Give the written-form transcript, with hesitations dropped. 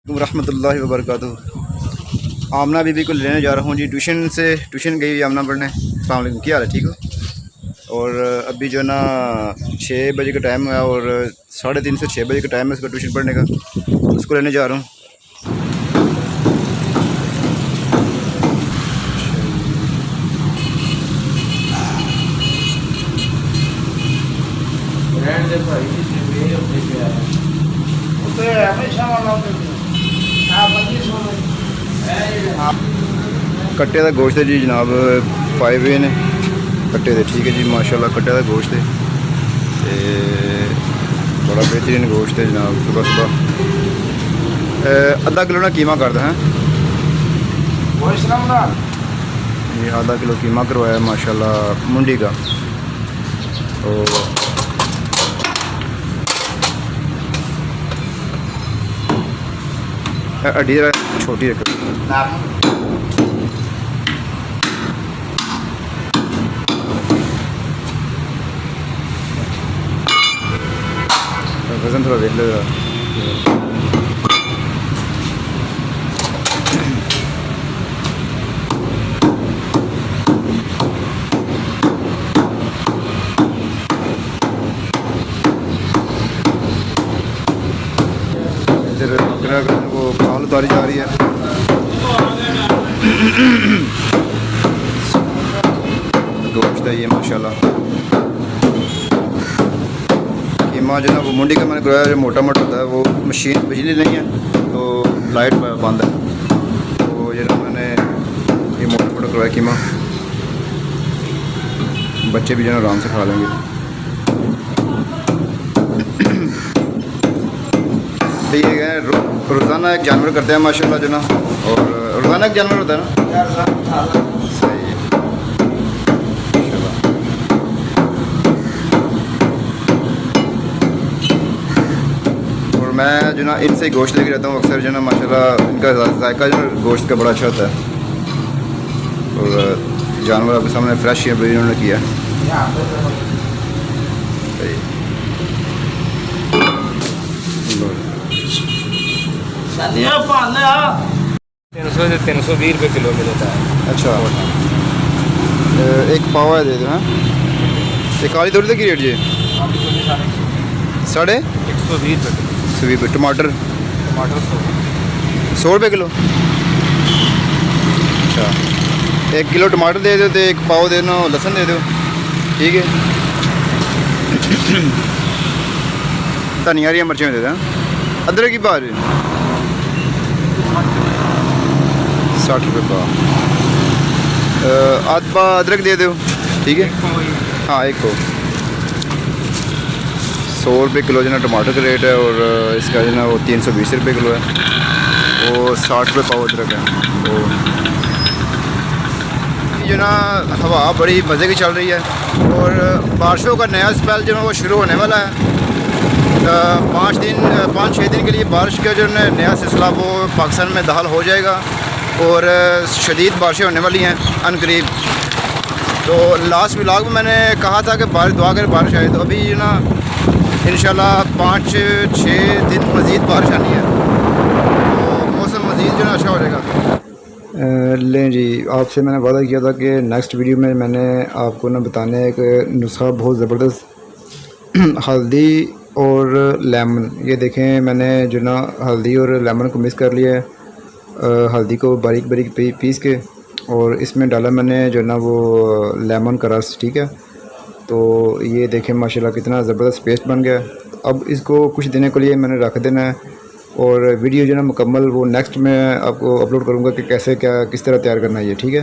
रहमतुल्लाहि व बरकातुहू। आमना बीबी को लेने जा रहा हूँ जी ट्यूशन गई हुई आमना पढ़ने। अस्सलाम वालेकुम, क्या हाल है, ठीक हो? और अभी जो ना 6 बजे का टाइम है और 3:30 से 6 बजे का टाइम है उसका ट्यूशन पढ़ने का। उसको लेने जा रहा हूँ। कट्टे का गोश्त है जी जनाब, 5 वे ने कट्टे दे, ठीक है जी माशाल्लाह। कट्टे का गोश्त है ते बड़ा बेहतरीन गोश्त है जनाब। सुबह अद्धा किलो ना कीमा करता है ये, आधा किलो कीमा करवाया माशाल्लाह मुंडी का। तो हड्डी छोटी रखो। वजन थोड़ा देख लो। इधर वो खाल उतारी जा रही है। गोश्त है ये माशाल्लाह। कीमा जो ना वो मुंडी का मैंने करवाया, जो मोटा मोटा होता है वो मशीन बिजली नहीं है तो लाइट बंद है, तो ये ना मैंने ये मोटा मोटा करवाया कीमा। बच्चे भी जो ना आराम से खा लेंगे। तो ये रोज़ाना एक जानवर करते हैं माशाल्लाह जो ना, और रोज़ाना एक जानवर होता है ना। सही है माशाल्लाह। और मैं जो ना इनसे ही गोश्त लेके रहता हूँ अक्सर जो ना माशाल्लाह। इनका जायका जो गोश्त का बड़ा अच्छा होता है। और जानवर आपके सामने फ्रेश है, इन्होंने किया। सही 300 से 320 रुपये किलो मिलता है। अच्छा, एक पावा है दे दो। हाँ, ये काली तोड़ी की रेट जी? 120 रुपये किलो। टमाटर 100 रुपये किलो। अच्छा, 1 किलो टमाटर दे दो तो 1 पाव दे दो लहसुन दे दो, ठीक है। धनिया हरी मिर्चें दे दें। अदरक की बार 60 रुपये पाव। आध पा अदरक दे दो, ठीक है। हाँ, एक को 100 रुपये किलो जो ना टमाटर का रेट है। और इसका जो ना वो 320 रुपये किलो है। वो 60 रुपये पाव अदरक है। वो जो ना हवा बड़ी मज़े की चल रही है और बारिशों का नया स्पेल जो है वो शुरू होने वाला है। 5-6 दिन के लिए बारिश का जो नया सिलसिला वो पाकिस्तान में दाखिल हो जाएगा और शदीद बारिशें होने वाली हैं अनकरीब। तो लास्ट व्लॉग में मैंने कहा था कि बारिश दुआ कर बारिश आए, तो अभी ना इंशाल्लाह 5-6 दिन मज़ीद बारिश आनी है, तो मौसम मज़ीद जो ना अच्छा हो जाएगा। लें जी, आपसे मैंने वादा किया था कि नेक्स्ट वीडियो में मैंने आपको ना बताने एक नुस्खा बहुत ज़बरदस्त हल्दी और लेमन। ये देखें, मैंने जो ना हल्दी और लेमन को मिक्स कर लिया है। हल्दी को बारीक बारीक पीस के और इसमें डाला मैंने जो ना वो लेमन का रस, ठीक है। तो ये देखें माशाल्लाह कितना ज़बरदस्त पेस्ट बन गया। अब इसको कुछ दिनों के लिए मैंने रख देना है और वीडियो जो ना मुकम्मल वो नेक्स्ट में आपको अपलोड करूँगा कि कैसे क्या किस तरह तैयार करना है ये, ठीक है।